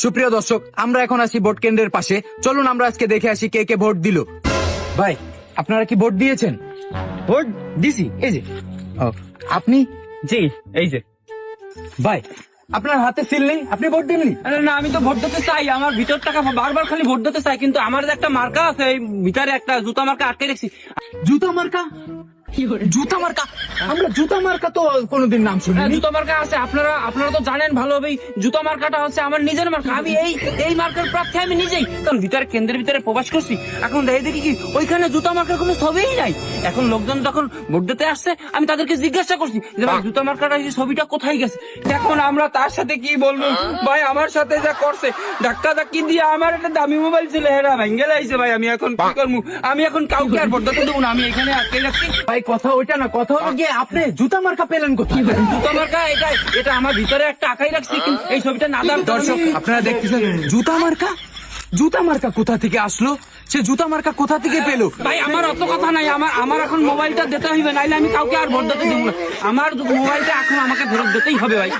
সুপ্রিয় দর্শক, আমরা এখন আছি ভোট কেন্দ্রের পাশে। চলুন আমরা আজকে দেখে আসি কে কে ভোট দিল। ভাই, আপনারা কি ভোট দিয়েছেন? ভোট দিছি, এই যে। ও, আপনি? জি, এই যে। ভাই, আপনার হাতে সিল নেই, আপনি ভোট দেননি? আরে না, আমি তো ভোট দিতে চাই, আমার ভিতর টাকা বারবার খালি ভোট দিতে চাই, কিন্তু আমার যে একটা মার্কা আছে, এই ভিতরে একটা জুতা মার্কা আটকে রেখেছি। জুতা মার্কা? জুতা মার্কা? আমরা জুতা মার্কা তো কোনোদিন নাম হ্যাঁ, শুনিনি। জুতা মার্কা আছে, আপনারা তো জানেন ভালোভাবেই। জুতা মার্কাটা হচ্ছে আমার নিজের মার্কা, আমি এই মার্কার প্রার্থী আমি নিজেই। কারণ ভিতরে কেন্দ্রের ভিতরে প্রবেশ করছি, এখন দেখি কি ওইখানে জুতা মার্কার কোনো ছবিই নাই। এখন লোকজন যখন ভোট দিতে আসছে, আমি তাদেরকে জিজ্ঞাসা করছি যে ভাই, জুতা মার্কাটা এই ছবিটা কোথায় গেছে। এখন আমরা তার সাথে কি বলবো ভাই, আমার সাথে যা করছে, ধাক্কা ধাক্কি দিয়ে আমার একটা দামি মোবাইল ছিল, হেরা ভেঙ্গে লাইছে ভাই। আমি এখন কি করবো? আমি এখন কাউকে আর ভোট দিতে দেবো না, আমি এখানে আটকে যাচ্ছি। ভাই, কথা ওইটা না, কথা হলো গিয়ে আপনি জুতা মার্কা পেলেন কোথায়? জুতা মার্কা এটা আমার ভিতরে একটা আঁকাই রাখছি, কিন্তু এই ছবিটা না দেওয়ার দর্শক, আপনারা দেখতেছেন জুতা মার্কা? জুতা মার্কা কোথা থেকে আসলো? সে জুতা মার্কা কোথা থেকে পেলো? ভাই, আমার অত কথা নাই, আমার এখন মোবাইলটা দিতে হইবে, নাইলে আমি কাউকে আর ভোট দিতে দেবো না। আমার মোবাইলটা এখন আমাকে ফেরত দিতেই হবে ভাই।